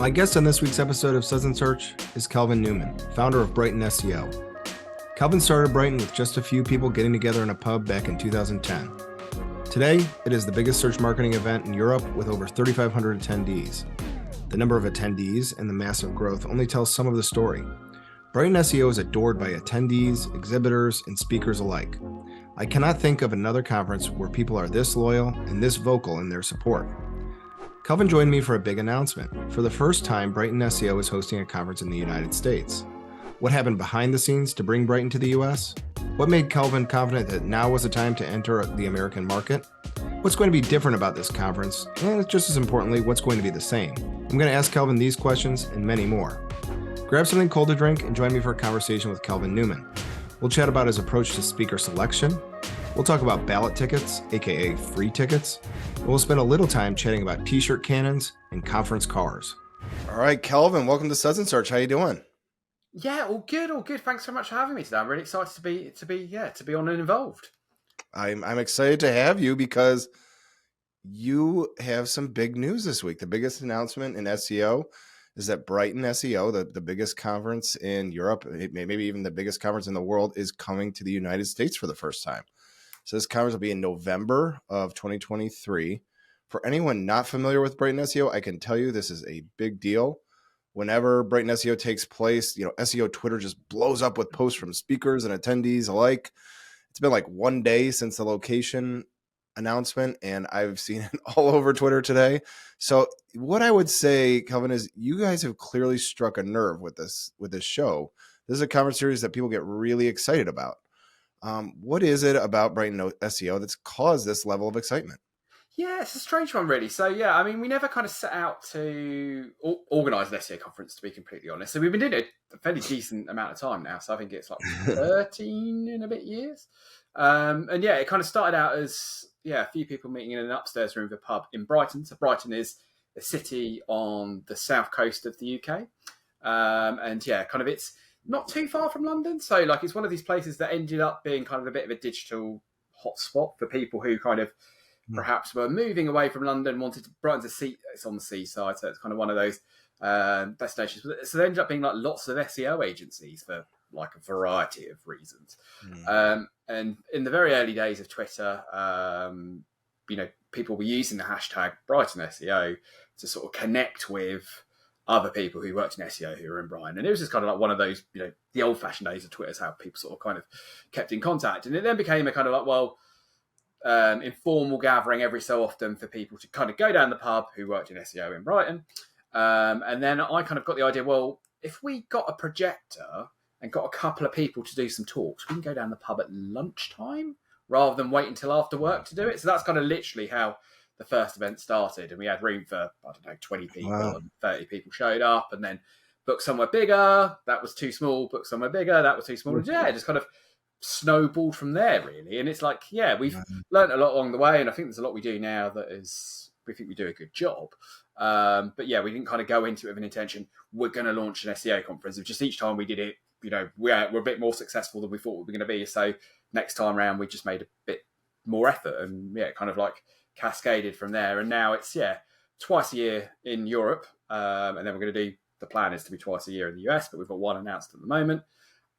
My guest on this week's episode of Suds Search is Kelvin Newman, founder of BrightonSEO. Kelvin started Brighton with just a few people getting together in a pub back in 2010. Today, it is the biggest search marketing event in Europe with over 3,500 attendees. The number of attendees and the massive growth only tells some of the story. BrightonSEO is adored by attendees, exhibitors, and speakers alike. I cannot think of another conference where people are this loyal and this vocal in their support. Kelvin joined me for a big announcement. For the first time, BrightonSEO is hosting a conference in the United States. What happened behind the scenes to bring Brighton to the US? What made Kelvin confident that now was the time to enter the American market? What's going to be different about this conference? And just as importantly, what's going to be the same? I'm going to ask Kelvin these questions and many more. Grab something cold to drink and join me for a conversation with Kelvin Newman. We'll chat about his approach to speaker selection. We'll talk about ballot tickets, aka free tickets. And we'll spend a little time chatting about t-shirt cannons and conference cars. All right, Kelvin, welcome to Suds Search. How you doing? Yeah, all good. Thanks so much for having me today. I'm really excited to be on and involved. I'm excited to have you because you have some big news this week. The biggest announcement in SEO is that BrightonSEO, the biggest conference in Europe, maybe even the biggest conference in the world, is coming to the United States for the first time. So this conference will be in November of 2023. For anyone not familiar with BrightonSEO, I can tell you this is a big deal. Whenever BrightonSEO takes place, SEO Twitter just blows up with posts from speakers and attendees alike. It's been like one day since the location announcement, and I've seen it all over Twitter today. So what I would say, Kelvin, is you guys have clearly struck a nerve with this show. This is a conference series that people get really excited about. What is it about Brighton SEO that's caused this level of excitement? Yeah, it's a strange one, really. So, yeah, I mean, we never kind of set out to organise an SEO conference, to be completely honest. So we've been doing it a fairly decent amount of time now. So I think it's like 13 and a bit years. And yeah, it kind of started out as, a few people meeting in an upstairs room of a pub in Brighton. So Brighton is a city on the south coast of the UK. And yeah, kind of it's not too far from London. So like it's one of these places that ended up being kind of a bit of a digital hotspot for people who kind of perhaps were moving away from London, wanted Brighton's a sea, it's on the seaside, so it's kind of one of those destinations. So there ended up being like lots of SEO agencies for like a variety of reasons. And in the very early days of Twitter, people were using the hashtag Brighton SEO to sort of connect with other people who worked in SEO who were in Brighton. And it was just kind of like one of those, the old-fashioned days of Twitter is how people sort of kind of kept in contact. And it then became a kind of like, informal gathering every so often for people to kind of go down the pub who worked in SEO in Brighton. And then I kind of got the idea, well, if we got a projector and got a couple of people to do some talks, we can go down the pub at lunchtime rather than wait until after work to do it. So that's kind of literally how the first event started. And we had room for, 20 people. Wow. And 30 people showed up, and then booked somewhere bigger. That was too small. Booked somewhere bigger. That was too small. And it just kind of snowballed from there, really. And it's like, we've learned a lot along the way, and I think there's a lot we do now that is, we think we do a good job. But yeah, we didn't kind of go into it with an intention, we're going to launch an SEO conference. It was just each time we did it, we're a bit more successful than we thought we were going to be. So next time around, we just made a bit more effort, and kind of like cascaded from there. And now it's, twice a year in Europe. And then we're going to do, the plan is to be twice a year in the US, but we've got one announced at the moment.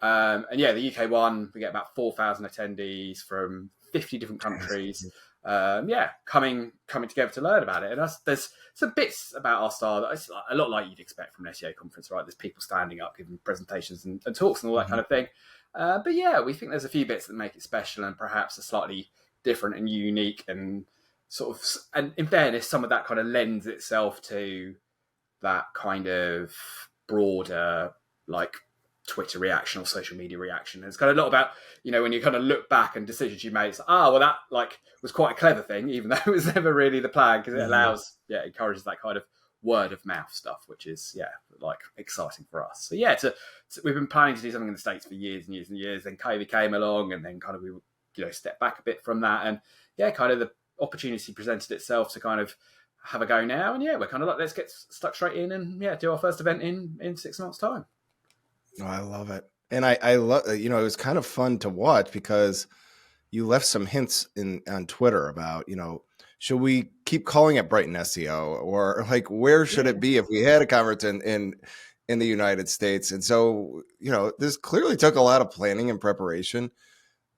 And the UK one, we get about 4,000 attendees from 50 different countries. Coming together to learn about it. And there's some bits about our style that it's a lot like you'd expect from an SEO conference, right? There's people standing up, giving presentations and talks and all that kind of thing. But we think there's a few bits that make it special and perhaps are slightly different and unique, and sort of, and in fairness, some of that kind of lends itself to that kind of broader, like, Twitter reaction or social media reaction. It's kind of a lot about, when you kind of look back and decisions you made, it's that like was quite a clever thing, even though it was never really the plan, because it allows, encourages that kind of word of mouth stuff, which is, like exciting for us. So we've been planning to do something in the States for years and years and years. Then COVID came along, and then kind of we step back a bit from that, and kind of the opportunity presented itself to kind of have a go now. And we're kind of like, let's get stuck straight in and do our first event in 6 months' time. Oh, I love it. And I love, it was kind of fun to watch because you left some hints on Twitter about, should we keep calling it Brighton SEO, or like where should it be if we had a conference in the United States? And so, this clearly took a lot of planning and preparation.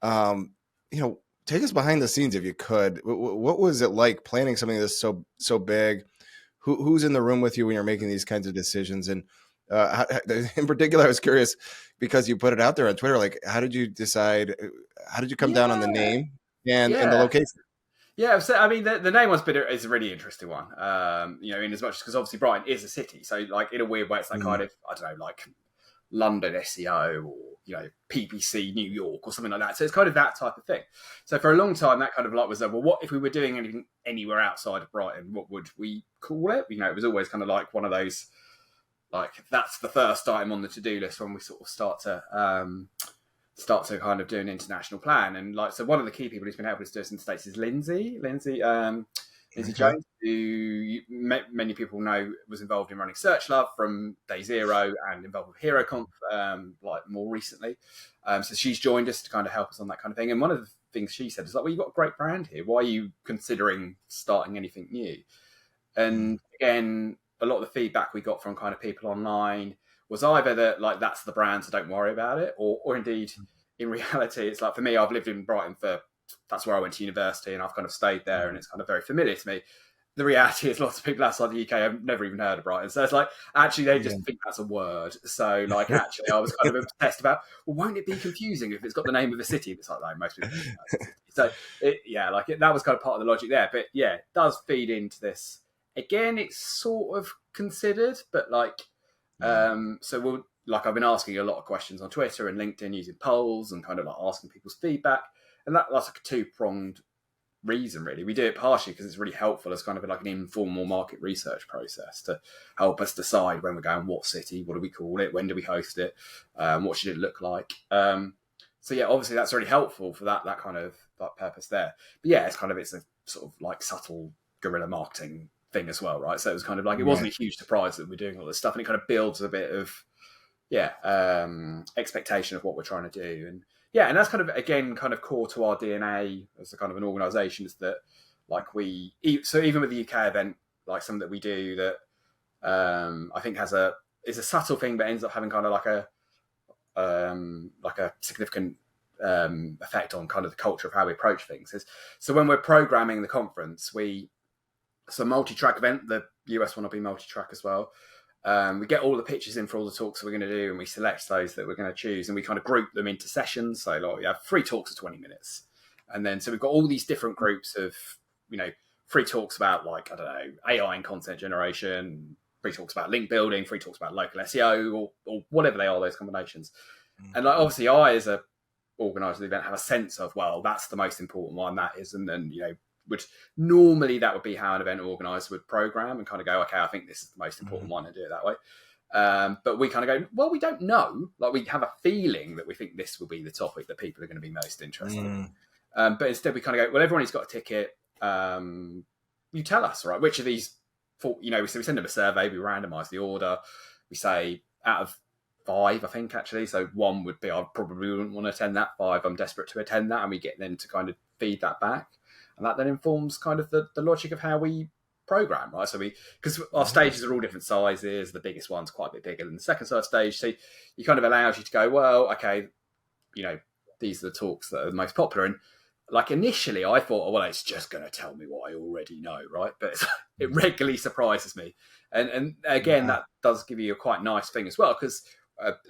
Take us behind the scenes if you could. What was it like planning something that's so big? Who's in the room with you when you're making these kinds of decisions? And in particular, I was curious because you put it out there on Twitter. Like, how did you decide? How did you come down on the name and the location? Yeah, so I mean, the name is a really interesting one. In as much because obviously Brighton is a city, so like in a weird way, it's like kind of, I don't know, like London SEO or PPC New York or something like that. So it's kind of that type of thing. So for a long time, that kind of like was well, what if we were doing anything anywhere outside of Brighton? What would we call it? It was always kind of like one of those, like that's the first item on the to-do list when we sort of start to kind of do an international plan. And like, so one of the key people who's been helping us do this in the States is Lindsay Jones, who many people know was involved in running Search Love from day zero and involved with HeroConf, like more recently. So she's joined us to kind of help us on that kind of thing. And one of the things she said is like, well, you've got a great brand here. Why are you considering starting anything new? And again, a lot of the feedback we got from kind of people online was either that like that's the brand, so don't worry about it, or indeed in reality, it's like for me, I've lived in Brighton that's where I went to university and I've kind of stayed there and it's kind of very familiar to me. The reality is lots of people outside the UK have never even heard of Brighton. So it's like, actually, they just think that's a word. So like, actually, I was kind of obsessed about, well, won't it be confusing if it's got the name of a city? It's like most people think that's a city. So that was kind of part of the logic there. But yeah, it does feed into this. Again, it's sort of considered, but like, so I've been asking a lot of questions on Twitter and LinkedIn using polls and kind of like asking people's feedback. And that's like a two-pronged reason, really. We do it partially because it's really helpful as kind of like an informal market research process to help us decide when we're going, what city, what do we call it, when do we host it, what should it look like. So yeah, obviously that's really helpful for that kind of that purpose there. But yeah, it's a sort of like subtle guerrilla marketing thing as well, right? So it was kind of like, it wasn't a huge surprise that we're doing all this stuff, and it kind of builds a bit of expectation of what we're trying to do. And and that's kind of, again, kind of core to our DNA as a kind of an organisation, is that like so even with the UK event, like something that we do that I think is a subtle thing but ends up having kind of like a significant effect on kind of the culture of how we approach things is, so when we're programming the conference, it's a multi-track event. The US one will be multi-track as well. We get all the pitches in for all the talks that we're going to do, and we select those that we're going to choose, and we kind of group them into sessions. So like we have 3 talks of 20 minutes. And then, so we've got all these different groups of, 3 talks about like, I don't know, AI and content generation, 3 talks about link building, 3 talks about local SEO or whatever they are, those combinations. And like, obviously I, as a organizer of the event, have a sense of, well, that's the most important one, that is. And then, that would be how an event organizer would program and kind of go, okay, I think this is the most important one, and do it that way. But we kind of go, well, we don't know. Like, we have a feeling that we think this will be the topic that people are going to be most interested in. But instead we kind of go, well, everyone who's got a ticket, you tell us, right, which of these, so we send them a survey, we randomise the order. We say out of 5, I think, actually. So 1 would be, I probably wouldn't want to attend that. 5, I'm desperate to attend that. And we get them to kind of feed that back. And that then informs kind of the logic of how we program, right? So because our stages are all different sizes, the biggest one's quite a bit bigger than the second size stage. So it kind of allows you to go, well, okay, these are the talks that are the most popular. And like initially I thought, well, it's just going to tell me what I already know, right? But it regularly surprises me. And again, that does give you a quite nice thing as well, because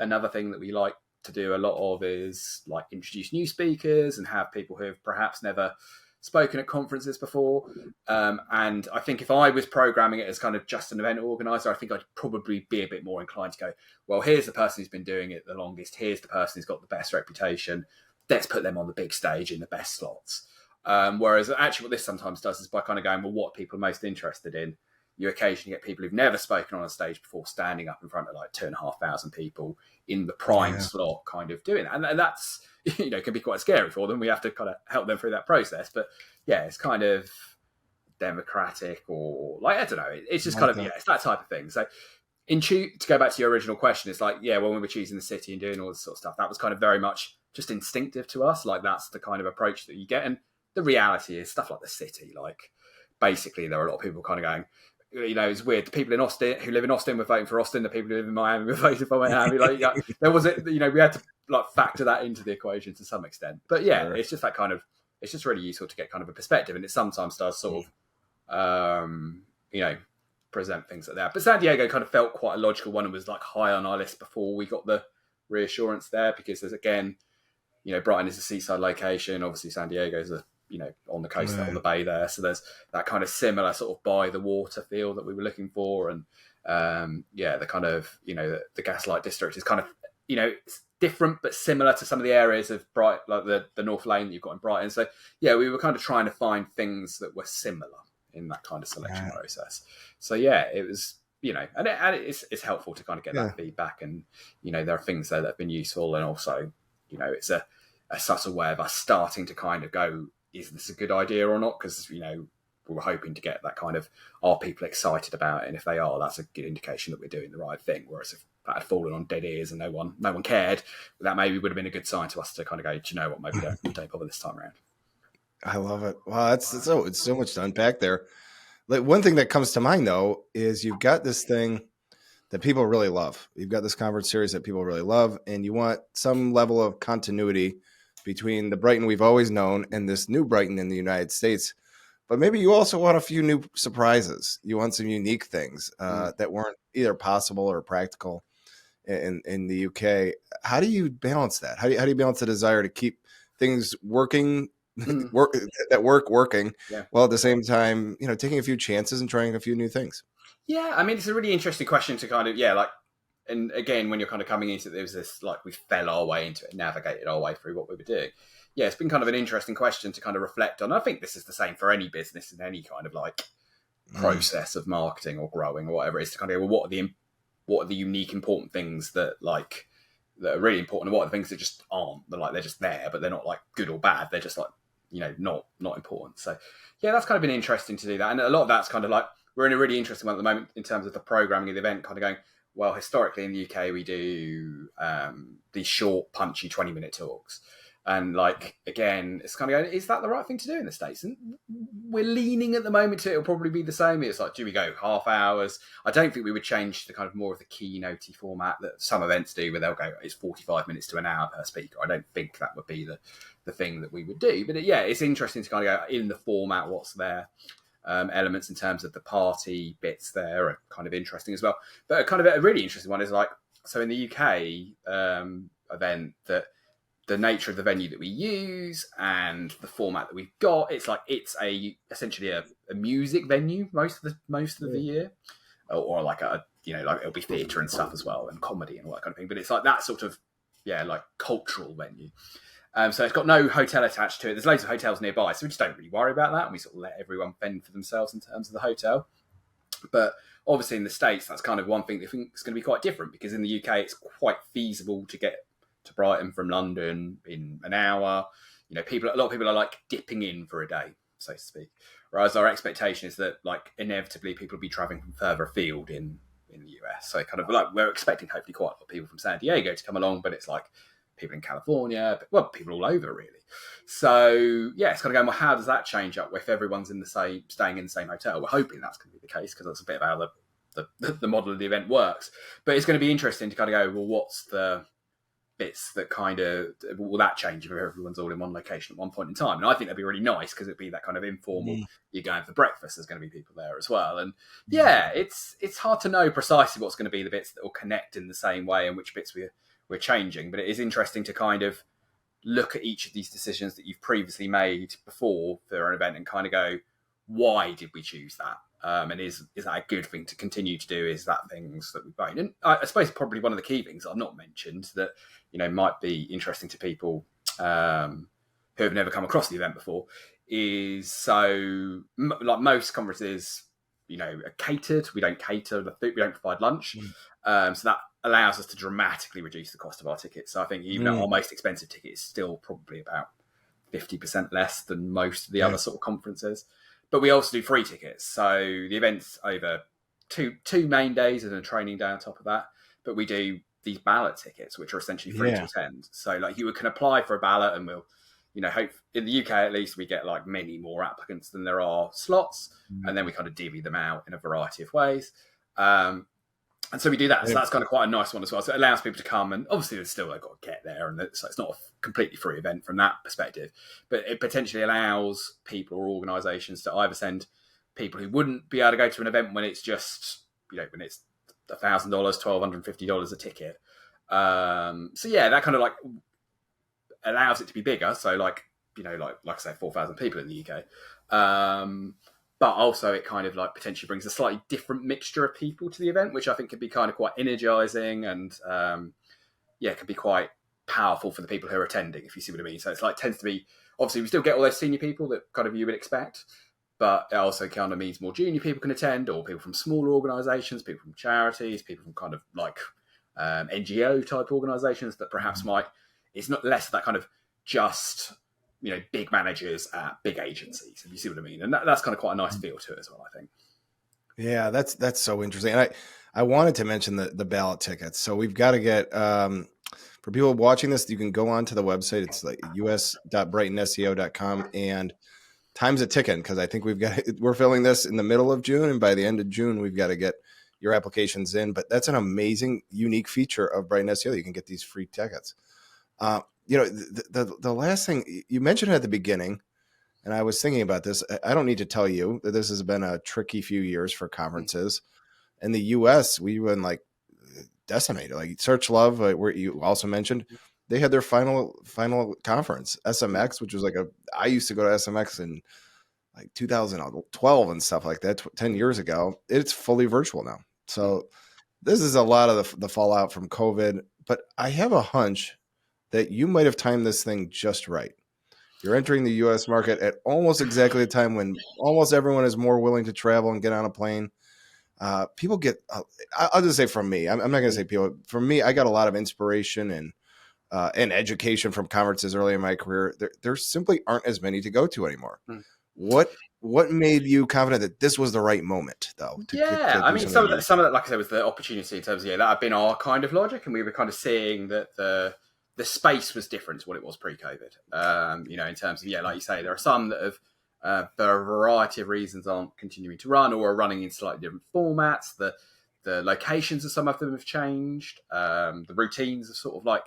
another thing that we like to do a lot of is like introduce new speakers and have people who have perhaps never spoken at conferences before. And I think if I was programming it as kind of just an event organizer, I think I'd probably be a bit more inclined to go, well, here's the person who's been doing it the longest. Here's the person who's got the best reputation. Let's put them on the big stage in the best slots. Whereas actually what this sometimes does is by kind of going, well, what people are most interested in, you occasionally get people who've never spoken on a stage before standing up in front of like 2,500 people in the prime slot kind of doing that. And that's, can be quite scary for them. We have to kind of help them through that process. But yeah, it's kind of democratic, or like, I don't know. It's just kind of, it's that type of thing. So to go back to your original question, it's like, when we were choosing the city and doing all this sort of stuff, that was kind of very much just instinctive to us. Like, that's the kind of approach that you get. And the reality is stuff like the city, like basically there were a lot of people kind of going, it's weird. The people in Austin who live in Austin were voting for Austin. The people who live in Miami were voting for Miami. There was we had to factor that into the equation to some extent. But yeah, sure. It's just that kind of, it's just really useful to get kind of a perspective, and it sometimes does sort of, present things like that. But San Diego kind of felt quite a logical one and was like high on our list before we got the reassurance there, because there's, again, Brighton is a seaside location. Obviously, San Diego is on the coast, on the bay there. So there's that kind of similar sort of by the water feel that we were looking for. And the kind of, the Gaslight District is kind of, it's different but similar to some of the areas of Brighton, like the North Lane that you've got in Brighton. So yeah, we were kind of trying to find things that were similar in that kind of selection process. So yeah, it was, and it's helpful to kind of get that feedback. And, there are things there that have been useful. And also, it's a subtle way of us starting to kind of go, is this a good idea or not? Because, we were hoping to get that kind of, are people excited about it? And if they are, that's a good indication that we're doing the right thing. Whereas if that had fallen on dead ears and no one cared, that maybe would have been a good sign to us to kind of go, do you know what, maybe don't bother this time around. I love it. Wow, it's so much to unpack there. Like, one thing that comes to mind though is you've got this thing that people really love. You've got this conference series that people really love, and you want some level of continuity between the Brighton we've always known and this new Brighton in the United States. But maybe you also want a few new surprises. You want some unique things that weren't either possible or practical in the UK. How do you balance that? How do you balance the desire to keep things working, working, while at the same time, taking a few chances and trying a few new things? Yeah, I mean, it's a really interesting question to kind of, and again, when you're kind of coming into it, there was this, we fell our way into it, navigated our way through what we were doing. Yeah, it's been kind of an interesting question to kind of reflect on. I think this is the same for any business in any kind of process of marketing or growing or whatever it is, to kind of go, well, what are the unique important things that that are really important, and what are the things that just aren't? They're just there, but they're not good or bad. They're just not important. So yeah, that's kind of been interesting to do that. And a lot of that's kind of we're in a really interesting one at the moment in terms of the programming of the event, kind of going, well, historically in the UK, we do these short, punchy 20-minute talks. And again, it's kind of going, is that the right thing to do in the States? And we're leaning at the moment to it'll probably be the same. It's do we go half hours? I don't think we would change the kind of more of the keynote-y format that some events do, where they'll go, it's 45 minutes to an hour per speaker. I don't think that would be the thing that we would do. But it's interesting to kind of go in the format, what's there. Elements in terms of the party bits there are kind of interesting as well. But kind of a really interesting one is so in the UK event, that the nature of the venue that we use and the format that we've got, it's essentially a music venue most of the year, or it'll be theatre and stuff as well, and comedy and all that kind of thing. But it's that sort of cultural venue. So it's got no hotel attached to it. There's loads of hotels nearby, so we just don't really worry about that, and we sort of let everyone fend for themselves in terms of the hotel. But obviously in the States, that's kind of one thing that I think is going to be quite different, because in the UK, it's quite feasible to get to Brighton from London in an hour. A lot of people are dipping in for a day, so to speak. Whereas our expectation is that inevitably people will be traveling from further afield in the US. So kind of we're expecting hopefully quite a lot of people from San Diego to come along, but it's people in California, people all over really. So yeah, it's kind of going, well, how does that change up if everyone's staying in the same hotel? We're hoping that's going to be the case, because that's a bit of how the model of the event works. But it's going to be interesting to kind of go, well, what's the bits that kind of, will that change if everyone's all in one location at one point in time? And I think that'd be really nice, because it'd be that kind of informal, you're going for breakfast, there's going to be people there as well. And it's hard to know precisely what's going to be the bits that will connect in the same way and which bits we're changing. But it is interesting to kind of look at each of these decisions that you've previously made before for an event and kind of go, why did we choose that? And is that a good thing to continue to do? Is that things that we've made? And I suppose probably one of the key things that I've not mentioned that, might be interesting to people who have never come across the event before is, so most conferences, are catered. We don't cater the food. We don't provide lunch. So that allows us to dramatically reduce the cost of our tickets. So I think even our most expensive ticket is still probably about 50% less than most of the other sort of conferences. But we also do free tickets. So the event's over two main days and a training day on top of that. But we do these ballot tickets, which are essentially free to attend. So you can apply for a ballot, and we'll hope in the UK at least we get like many more applicants than there are slots, and then we kind of divvy them out in a variety of ways. And so we do that. So that's kind of quite a nice one as well. So it allows people to come, and obviously they've got to get there, and so it's not a completely free event from that perspective, but it potentially allows people or organisations to either send people who wouldn't be able to go to an event when it's just, when it's $1,000, $1,250 a ticket. So yeah, that kind of like allows it to be bigger. So like I say, 4,000 people in the UK. But also it kind of like potentially brings a slightly different mixture of people to the event, which I think could be kind of quite energizing and can be quite powerful for the people who are attending, if you see what I mean. So it's like tends to be, obviously we still get all those senior people that kind of you would expect, but it also kind of means more junior people can attend, or people from smaller organisations, people from charities, people from kind of like NGO type organisations that perhaps it's not less that kind of just big managers at big agencies, if you see what I mean. And that's kind of quite a nice feel to it as well, I think. Yeah, that's so interesting. And I wanted to mention the ballot tickets. So we've got to get, for people watching this, you can go onto the website. It's like us.brightonseo.com, and time's a ticking, because I think we're filling this in the middle of June, and by the end of June, we've got to get your applications in. But that's an amazing, unique feature of Brighton SEO. You can get these free tickets. The last thing you mentioned at the beginning, and I was thinking about this, I don't need to tell you that this has been a tricky few years for conferences. In the US, we've been like decimated. Like Search Love, where you also mentioned, they had their final conference, SMX, which was like I used to go to SMX in like 2012 and stuff like that, 10 years ago. It's fully virtual now. So this is a lot of the fallout from COVID, but I have a hunch that you might have timed this thing just right. You're entering the U.S. market at almost exactly the time when almost everyone is more willing to travel and get on a plane. People get, I'll just say from me, I'm not going to say people, from me, I got a lot of inspiration and education from conferences early in my career. There simply aren't as many to go to anymore. What made you confident that this was the right moment, though? I mean, some of that, like I said, was the opportunity in terms of, that had been our kind of logic, and we were kind of seeing that the space was different to what it was pre-COVID. In terms of, like you say, there are some that have, for a variety of reasons, aren't continuing to run or are running in slightly different formats. The locations of some of them have changed. The routines are sort of like,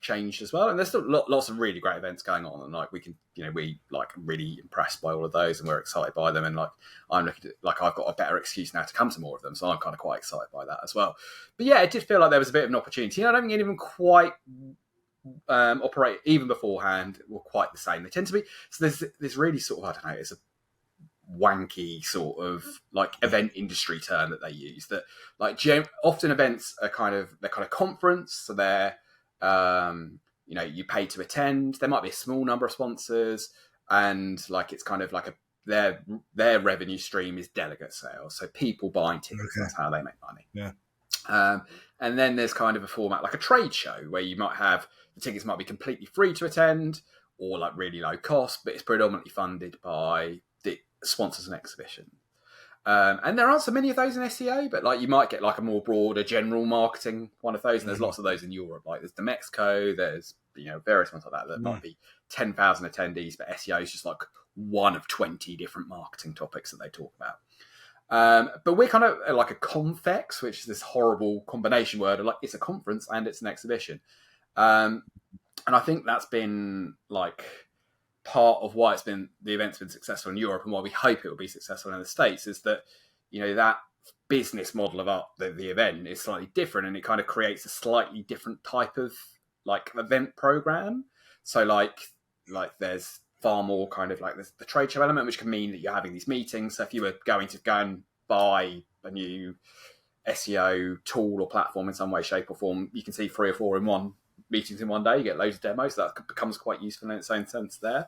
changed as well. And there's still lots of really great events going on. And like we can, we like really impressed by all of those, and we're excited by them. And like I'm looking at, like I've got a better excuse now to come to more of them, so I'm kind of quite excited by that as well. But yeah, it did feel like there was a bit of an opportunity. I don't think it even quite operate even beforehand were quite the same. They tend to be. So there's really sort of, I don't know, it's a wanky sort of like event industry term that they use, that like often events are they're kind of conference, so they're you pay to attend. There might be a small number of sponsors, and like it's kind of like their revenue stream is delegate sales, so people buying tickets. Okay. That's how they make money. And then there's kind of a format like a trade show, where you might have the tickets might be completely free to attend or like really low cost, but it's predominantly funded by the sponsors and exhibition. And there aren't so many of those in SEO, but like you might get like a more broader general marketing one of those, and there's lots of those in Europe. Like there's the Mexico, there's various ones like that might be 10,000 attendees, but SEO is just like one of 20 different marketing topics that they talk about. But we're kind of like a confex, which is this horrible combination word of like it's a conference and it's an exhibition. And I think that's been like part of why the event's been successful in Europe, and why we hope it will be successful in the States, is that that business model of the event is slightly different, and it kind of creates a slightly different type of like event program. So like there's far more kind of like there's the trade show element, which can mean that you're having these meetings. So if you were going to go and buy a new SEO tool or platform in some way, shape or form, you can see 3 or 4 meetings in one day. You get loads of demos, so that becomes quite useful in its own sense there.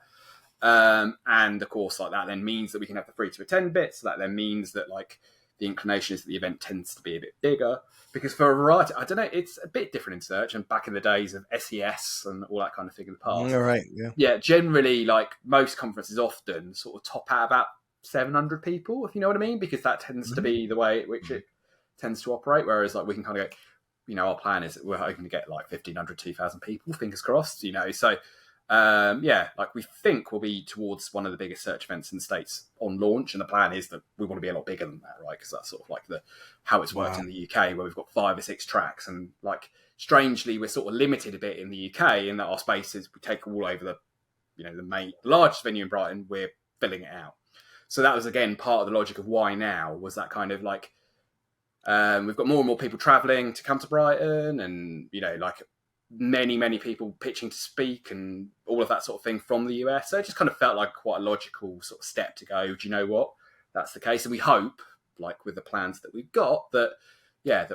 And of course, like that then means that we can have the free to attend bit. So that then means that like the inclination is that the event tends to be a bit bigger, because for a variety, I don't know, it's a bit different in search. And back in the days of SES and all that kind of thing in the past, all right, yeah, generally like most conferences often sort of top out about 700 people, if you know what I mean, because that tends to be the way at which it tends to operate. Whereas like we can kind of go, our plan is that we're hoping to get like 1,500, 2,000 people, fingers crossed, So, like we think we'll be towards one of the biggest search events in the States on launch. And the plan is that we want to be a lot bigger than that, right? Because that's sort of like how it's worked in the UK, where we've got 5 or 6 tracks. And like, strangely, we're sort of limited a bit in the UK in that our spaces, we take all over the largest venue in Brighton, we're filling it out. So that was, again, part of the logic of why now, was that kind of like, we've got more and more people traveling to come to Brighton, and, like many people pitching to speak and all of that sort of thing from the US. So it just kind of felt like quite a logical sort of step to go, do you know what? That's the case. And we hope, like with the plans that we've got, that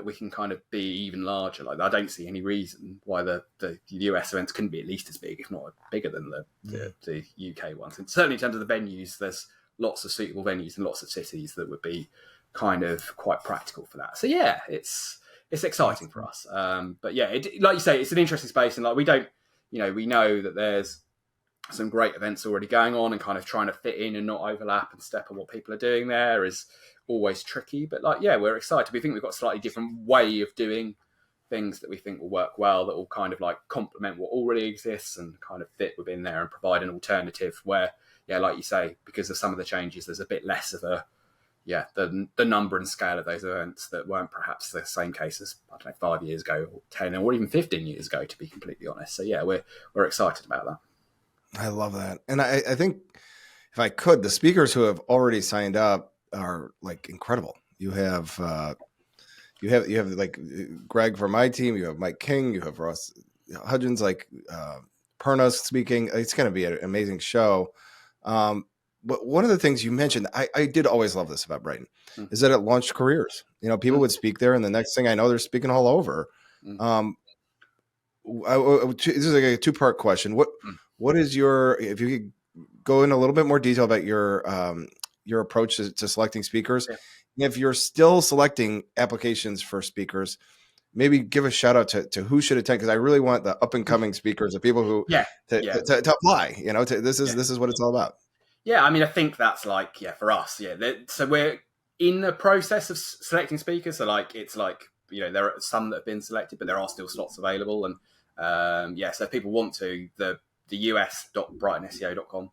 we can kind of be even larger. Like, I don't see any reason why the US events couldn't be at least as big, if not bigger than the UK ones. And certainly in terms of the venues, there's lots of suitable venues in lots of cities that would be kind of quite practical for that. So yeah, it's exciting for us. But yeah, like you say, it's an interesting space, and like we know that there's some great events already going on, and kind of trying to fit in and not overlap and step on what people are doing there is always tricky. But like, yeah, we're excited. We think we've got a slightly different way of doing things that we think will work well, that will kind of like complement what already exists and kind of fit within there and provide an alternative where, yeah, like you say, because of some of the changes, there's a bit less of the number and scale of those events that weren't perhaps the same case as, I don't know, 5 years ago, or 10, or even 15 years ago, to be completely honest. So yeah, we're excited about that. I love that. And I think, if I could, the speakers who have already signed up are like incredible. You have like Greg from my team, you have Mike King, you have Ross Hudgens, like Perna's speaking. It's going to be an amazing show. But one of the things you mentioned, I did always love this about Brighton, is that it launched careers. People would speak there, and the next thing I know, they're speaking all over. This is like a 2-part question. What is if you could go in a little bit more detail about your approach to selecting speakers? Yeah. If you're still selecting applications for speakers, maybe give a shout out to who should attend, because I really want the up and coming speakers, the people who to apply. This is what it's all about. Yeah, I mean, I think that's like, for us, so we're in the process of selecting speakers. So like, it's like, there are some that have been selected, but there are still slots available. And so if people want to, the us.brightonseo.com,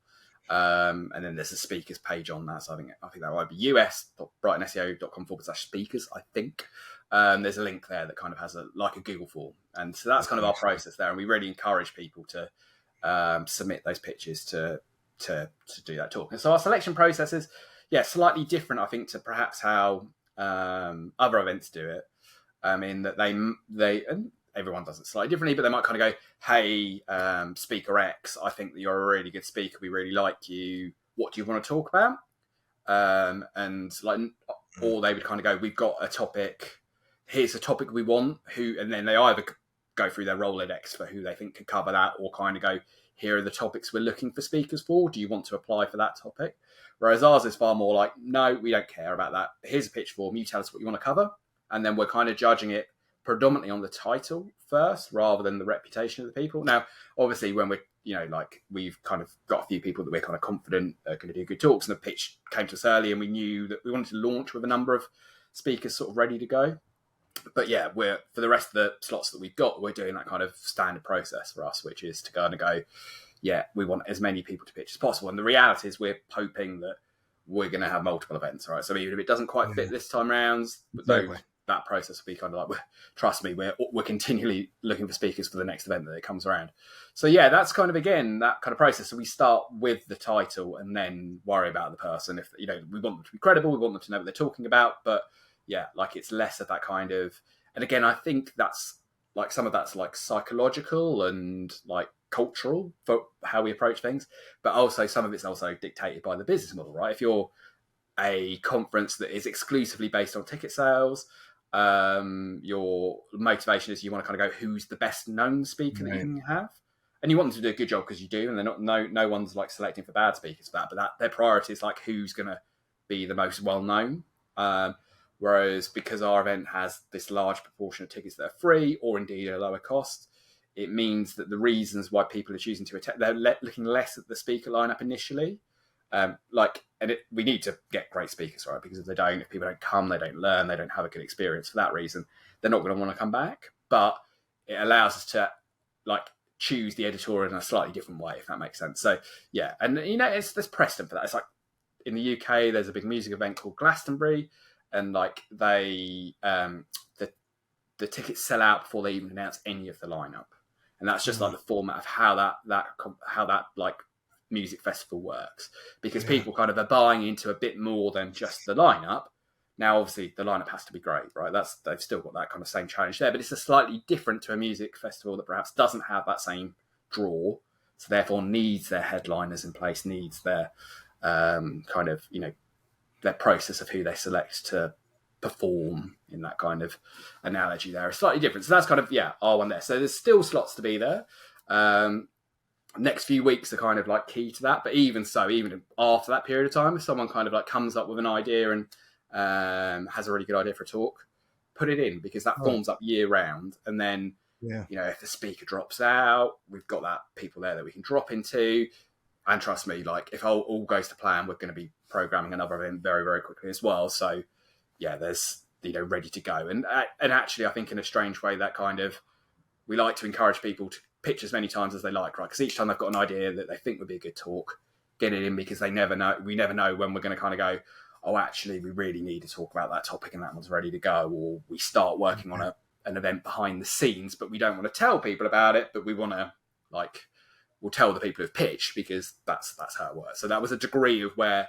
and then there's a speakers page on that. So I think that might be us.brightonseo.com/speakers, I think. There's a link there that kind of has a Google form. And so that's kind of our process there. And we really encourage people to submit those pitches to do that talk. And so our selection process is, slightly different, I think, to perhaps how other events do it. In that they and everyone does it slightly differently, but they might kind of go, hey, speaker X, I think that you're a really good speaker. We really like you. What do you want to talk about? And like, or they would kind of go, we've got a topic. Here's a topic we want. And then they either go through their Rolodex for who they think could cover that, or kind of go, here are the topics we're looking for speakers for. Do you want to apply for that topic? Whereas ours is far more like, no, we don't care about that. Here's a pitch form. You tell us what you want to cover. And then we're kind of judging it predominantly on the title first, rather than the reputation of the people. Now, obviously, when we're, we've kind of got a few people that we're kind of confident are going to do good talks, and the pitch came to us early, and we knew that we wanted to launch with a number of speakers sort of ready to go. But yeah, for the rest of the slots that we've got, we're doing that kind of standard process for us, which is to kind of go, we want as many people to pitch as possible. And the reality is we're hoping that we're going to have multiple events, right? So even if it doesn't quite fit this time around, that process will be kind of like, trust me, we're continually looking for speakers for the next event that it comes around. So yeah, that's kind of, again, that kind of process. So we start with the title and then worry about the person. If, we want them to be credible, we want them to know what they're talking about, but yeah, like, it's less of that kind of, and again, I think that's like, some of that's like psychological and like cultural for how we approach things, but also some of it's also dictated by the business model, right? If you're a conference that is exclusively based on ticket sales, your motivation is you want to kind of go, who's the best known speaker that you can have, and you want them to do a good job, because you do, and they're not, no one's like selecting for bad speakers for that, but that their priority is like, who's going to be the most well known. Whereas because our event has this large proportion of tickets that are free, or indeed a lower cost, it means that the reasons why people are choosing to attend, they're looking less at the speaker lineup initially, We need to get great speakers, right? Because if people don't come, they don't learn, they don't have a good experience for that reason, they're not going to want to come back. But it allows us to like choose the editorial in a slightly different way, if that makes sense. So yeah, and there's precedent for that. It's like in the UK, there's a big music event called Glastonbury, and like the tickets sell out before they even announce any of the lineup, and that's just like the format of how that like music festival works, because people kind of are buying into a bit more than just the lineup. Now, obviously, the lineup has to be great, right? They've still got that kind of same challenge there, but it's a slightly different to a music festival that perhaps doesn't have that same draw, so therefore needs their headliners in place, needs their kind of their process of who they select to perform in that kind of analogy. There is slightly different, so that's kind of our one there. So there's still slots to be there. Next few weeks are kind of like key to that, but even after that period of time, if someone kind of like comes up with an idea and has a really good idea for a talk, put it in, because that forms up year round. And then if the speaker drops out, we've got that people there that we can drop into. And trust me, like if all goes to plan, we're going to be programming another event very, very quickly as well. So there's ready to go. And actually, I think in a strange way, that kind of, we like to encourage people to pitch as many times as they like, right? Because each time they've got an idea that they think would be a good talk, get it in, because we never know when we're going to kind of go, oh, actually, we really need to talk about that topic and that one's ready to go. Or we start working on an event behind the scenes, but we don't want to tell people about it, but we want to we'll tell the people who've pitched, because that's how it works. So that was a degree of where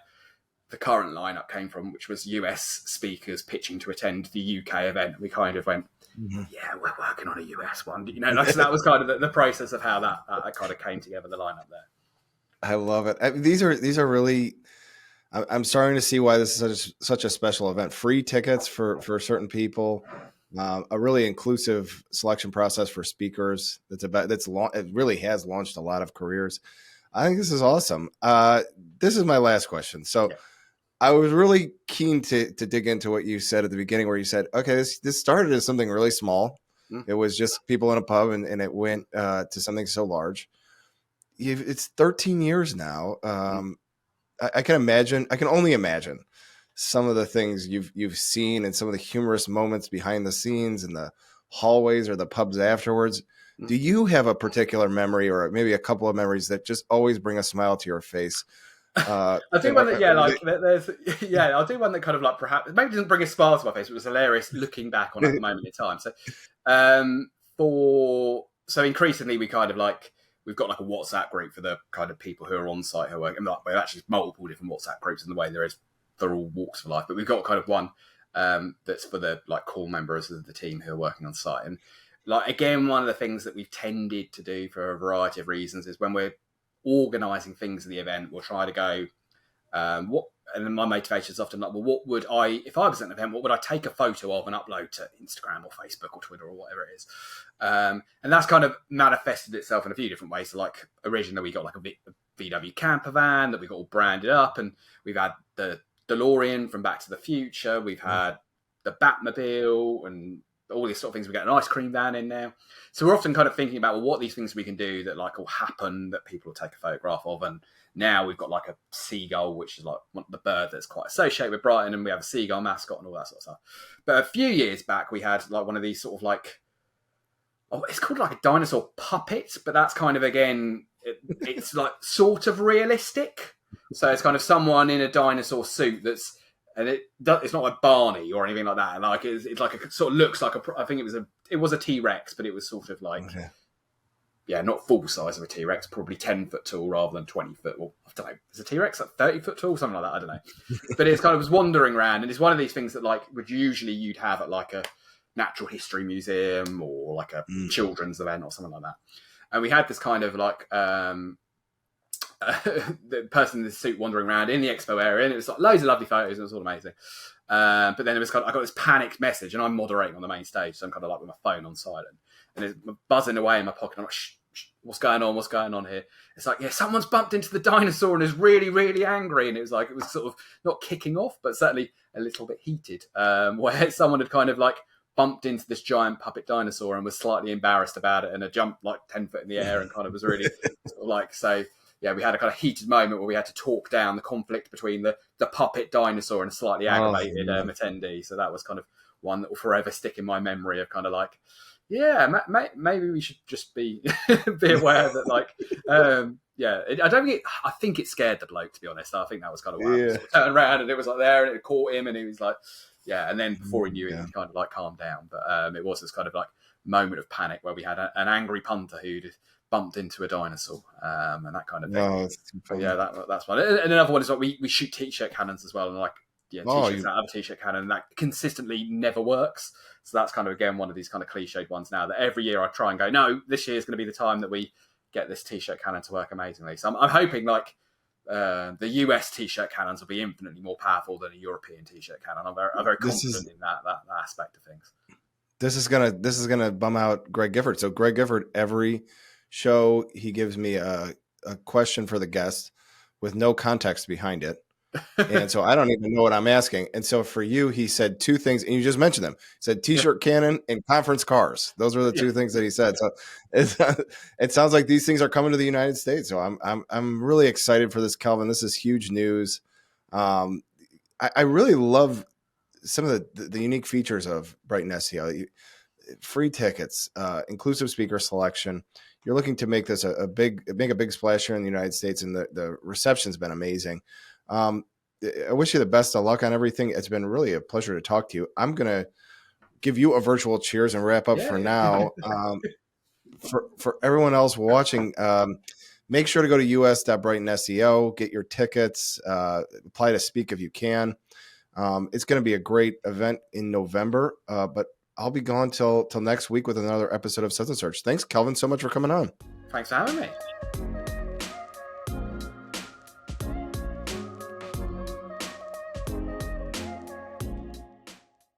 the current lineup came from, which was US speakers pitching to attend the UK event. And we kind of went, we're working on a US one. So that was kind of the process of how that kind of came together, the lineup there. I love it. These are really, I'm starting to see why this is such a special event. Free tickets for certain people, a really inclusive selection process for speakers. It really has launched a lot of careers. I think this is awesome. This is my last question. So I was really keen to dig into what you said at the beginning, where you said, okay, this started as something really small. It was just people in a pub, and it went to something so large. It's 13 years now. I can only imagine some of the things you've seen, and some of the humorous moments behind the scenes in the hallways or the pubs afterwards. Do you have a particular memory, or maybe a couple of memories, that just always bring a smile to your face? I'll do one that, I'll do one that kind of like perhaps maybe doesn't bring a smile to my face, but it was hilarious looking back on at the moment in time. So increasingly we kind of like, we've got like a WhatsApp group for the kind of people who are on site who are working. We have actually multiple different WhatsApp groups in the way there is for all walks of life, but we've got kind of one that's for the like core members of the team who are working on site. And like, again, one of the things that we've tended to do for a variety of reasons is when we're organising things at the event, we'll try to go, and then my motivation is often like, well, what would if I was at an event, what would I take a photo of and upload to Instagram or Facebook or Twitter or whatever it is? And that's kind of manifested itself in a few different ways. So like originally we got like a VW camper van that we got all branded up, and we've had the DeLorean from Back to the Future. We've had the Batmobile and all these sort of things. We've got an ice cream van in now. So we're often kind of thinking about, well, what are these things we can do that like will happen that people will take a photograph of? And now we've got like a seagull, which is like the bird that's quite associated with Brighton, and we have a seagull mascot and all that sort of stuff. But a few years back, we had like one of these sort of like, it's called like a dinosaur puppet, but that's kind of, again, it's like sort of realistic. So it's kind of someone in a dinosaur suit and it's not like Barney or anything like that. And like it's like it sort of looks like I think it was a T-Rex, but it was sort of like not full size of a T-Rex, probably 10 foot tall rather than 20 foot. Well, I don't know. Is a T-Rex like 30 foot tall, something like that? I don't know. But it's kind of was wandering around, and it's one of these things that like you'd have at like a natural history museum or like a children's event or something like that. And we had this kind of like the person in the suit wandering around in the expo area, and it was like loads of lovely photos, and it was all amazing. But then it was I got this panicked message, and I'm moderating on the main stage, so I'm kind of like with my phone on silent, and it's buzzing away in my pocket. I'm like, shh, what's going on? What's going on here? It's like, someone's bumped into the dinosaur and is really, really angry. And it was sort of not kicking off, but certainly a little bit heated, where someone had kind of like bumped into this giant puppet dinosaur and was slightly embarrassed about it, and had jumped like 10 foot in the air and kind of was really sort of like, so we had a kind of heated moment where we had to talk down the conflict between the puppet dinosaur and a slightly aggravated attendee. So that was kind of one that will forever stick in my memory of kind of like, maybe we should just be be aware that like, I think it scared the bloke, to be honest. I think that was kind of why I turned around and it was like there and it caught him and he was like, and then before he knew it, he kind of like calmed down. But it was this kind of like moment of panic where we had an angry punter who'd bumped into a dinosaur and that kind of thing. That's one. And another one is like we shoot t-shirt cannons as well, and like t-shirts out of a t-shirt cannon, and that consistently never works. So that's kind of again one of these kind of cliched ones now that every year I try and go, no, this year is going to be the time that we get this t-shirt cannon to work amazingly. So I'm hoping like the US t-shirt cannons will be infinitely more powerful than a European t-shirt cannon. I'm very confident in that aspect of things. This is gonna bum out Greg Gifford. So Greg Gifford, every show he gives me a question for the guest with no context behind it. And so I don't even know what I'm asking. And so for you, he said two things, and you just mentioned them. He said t-shirt cannon and conference cars. Those were the two things that he said. So it sounds like these things are coming to the United States. So I'm really excited for this, Kelvin. This is huge news. I really love some of the unique features of Brighton SEO. Free tickets, inclusive speaker selection. You're looking to make this a big splash here in the United States, and the reception's been amazing. I wish you the best of luck on everything. It's been really a pleasure to talk to you. I'm going to give you a virtual cheers and wrap up for now. For everyone else watching, make sure to go to us.BrightonSEO, get your tickets, apply to speak if you can. It's going to be a great event in November, but I'll be gone till next week with another episode of Suds Search. Thanks, Kelvin, so much for coming on. Thanks for having me.